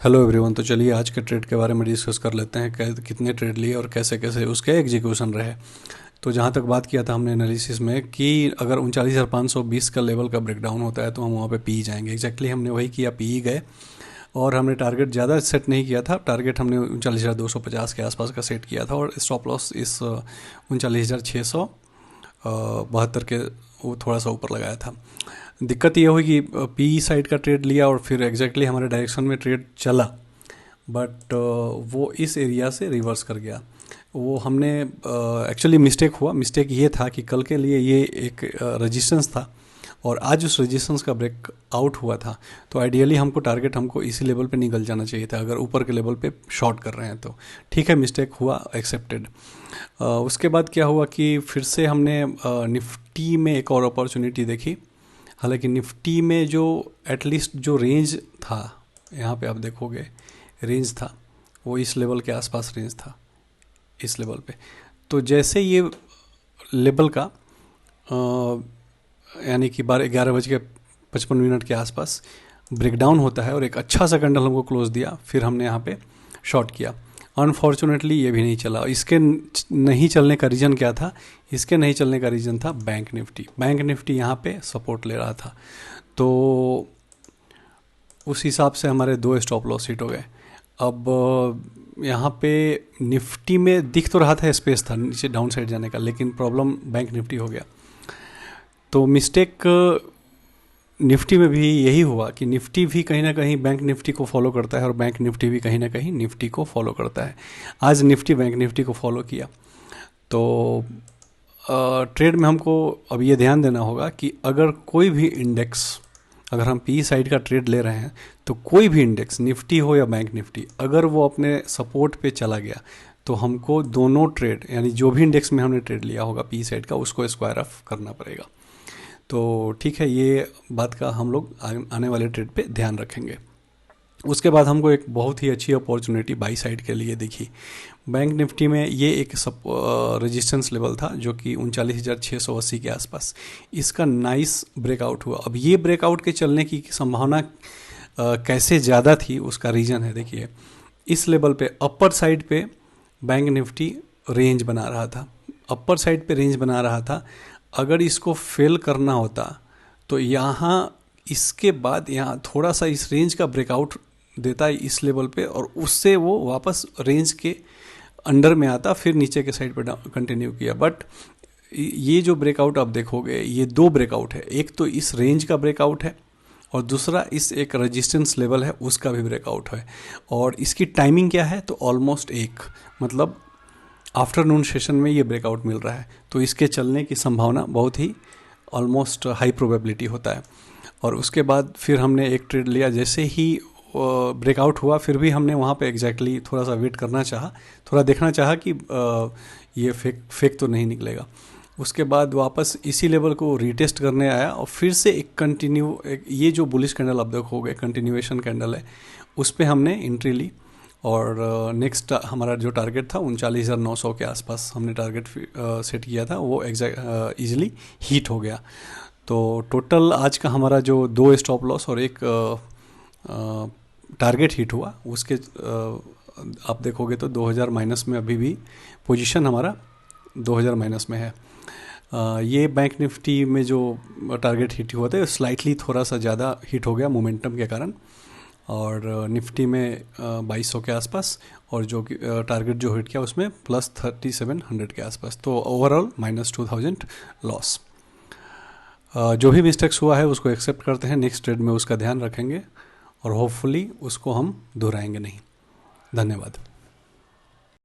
Hello everyone. तो चलिए आज के ट्रेड के बारे में डिस्कस कर लेते हैं, कितने ट्रेड लिए और कैसे कैसे उसके एग्जीक्यूशन रहे। तो जहाँ तक बात किया था हमने एनालिसिस में कि अगर 39,520 का लेवल का ब्रेकडाउन होता है तो हम वहाँ पे पी जाएंगे। एग्जैक्टली हमने वही किया, पी गए। और हमने टारगेट ज़्यादा सेट नहीं किया था, टारगेट हमने 39,250 के आसपास का सेट किया था और स्टॉप लॉस इस 39,672 के वो थोड़ा सा ऊपर लगाया था। दिक्कत ये हुई कि पी साइड का ट्रेड लिया और फिर एग्जैक्टली हमारे डायरेक्शन में ट्रेड चला, बट वो इस एरिया से रिवर्स कर गया। वो हमने एक्चुअली मिस्टेक ये था कि कल के लिए ये एक रेजिस्टेंस था और आज उस रेजिस्टेंस का ब्रेक आउट हुआ था। तो आइडियली हमको इसी लेवल पे निकल जाना चाहिए था, अगर ऊपर के लेवल पे शॉर्ट कर रहे हैं तो। ठीक है, मिस्टेक हुआ, एक्सेप्टेड। उसके बाद क्या हुआ कि फिर से हमने निफ्टी में एक और अपॉर्चुनिटी देखी। हालांकि निफ्टी में जो एटलीस्ट जो रेंज था, यहाँ पे आप देखोगे रेंज था, वो इस लेवल के आसपास रेंज था, इस लेवल पे। तो जैसे ये लेवल का यानी कि 11:55 के आसपास ब्रेकडाउन होता है और एक अच्छा सा कैंडल हमको क्लोज दिया, फिर हमने यहाँ पे शॉर्ट किया। अनफॉर्चुनेटली ये भी नहीं चला। इसके नहीं चलने का रीज़न क्या था? इसके नहीं चलने का रीज़न था बैंक निफ्टी यहाँ पे सपोर्ट ले रहा था, तो उस हिसाब से हमारे 2 स्टॉप लॉस हिट हो गए। अब यहाँ पे निफ्टी में दिख तो रहा था, स्पेस था नीचे डाउन साइड जाने का, लेकिन प्रॉब्लम बैंक निफ्टी हो गया। तो मिस्टेक निफ्टी में भी यही हुआ कि निफ्टी भी कहीं ना कहीं बैंक निफ्टी को फॉलो करता है और बैंक निफ्टी भी कहीं ना कहीं निफ्टी को फॉलो करता है। आज निफ्टी बैंक निफ्टी को फॉलो किया। तो ट्रेड में हमको अब ये ध्यान देना होगा कि अगर कोई भी इंडेक्स, अगर हम पी साइड का ट्रेड ले रहे हैं तो कोई भी इंडेक्स, निफ्टी हो या बैंक निफ्टी, अगर वो अपने सपोर्ट पे चला गया तो हमको दोनों ट्रेड, यानी जो भी इंडेक्स में हमने ट्रेड लिया होगा पी साइड का, उसको स्क्वायर ऑफ करना पड़ेगा। तो ठीक है, ये बात का हम लोग आने वाले ट्रेड पे ध्यान रखेंगे। उसके बाद हमको एक बहुत ही अच्छी अपॉर्चुनिटी बाई साइड के लिए दिखी। बैंक निफ्टी में ये एक रेजिस्टेंस लेवल था जो कि 39,680 के आसपास, इसका नाइस ब्रेकआउट हुआ। अब ये ब्रेकआउट के चलने की संभावना कैसे ज़्यादा थी, उसका रीज़न है, देखिए इस लेवल पे अपर साइड पे बैंक निफ्टी रेंज बना रहा था, अपर साइड पे रेंज बना रहा था। अगर इसको फेल करना होता तो यहाँ इसके बाद यहाँ थोड़ा सा इस रेंज का ब्रेकआउट देता है इस लेवल पे और उससे वो वापस रेंज के अंडर में आता, फिर नीचे के साइड पर कंटिन्यू किया। बट ये जो ब्रेकआउट आप देखोगे, ये 2 ब्रेकआउट है, एक तो इस रेंज का ब्रेकआउट है और दूसरा इस एक रेजिस्टेंस लेवल है उसका भी ब्रेकआउट है। और इसकी टाइमिंग क्या है? तो ऑलमोस्ट मतलब आफ्टरनून सेशन में ये ब्रेकआउट मिल रहा है, तो इसके चलने की संभावना बहुत ही ऑलमोस्ट हाई प्रोबेबिलिटी होता है। और उसके बाद फिर हमने एक ट्रेड लिया, जैसे ही ब्रेकआउट हुआ फिर भी हमने वहाँ पे एग्जैक्टली थोड़ा सा वेट करना चाहा, थोड़ा देखना चाहा कि ये फेक तो नहीं निकलेगा। उसके बाद वापस इसी लेवल को रीटेस्ट करने आया और फिर से एक ये जो बुलिश कैंडल आप देखोगे, कंटिन्यूएशन कैंडल है, उस पर हमने एंट्री ली। और नेक्स्ट हमारा जो टारगेट था 39,900 के आसपास हमने टारगेट सेट किया था, वो ईजिली हीट हो गया। तो टोटल आज का हमारा जो 2 स्टॉप लॉस और एक टारगेट हिट हुआ, उसके आप देखोगे तो 2000 माइनस में अभी भी पोजीशन हमारा 2000 माइनस में है। ये बैंक निफ्टी में जो टारगेट हिट हुआ था स्लाइटली थोड़ा सा ज़्यादा हिट हो गया मोमेंटम के कारण, और निफ्टी में 2200 के आसपास, और जो टारगेट जो हिट किया उसमें प्लस 3700 के आसपास। तो ओवरऑल -2000 लॉस। जो भी मिस्टेक्स हुआ है उसको एक्सेप्ट करते हैं, नेक्स्ट ट्रेड में उसका ध्यान रखेंगे और होपफुली उसको हम दोहराएंगे नहीं। धन्यवाद।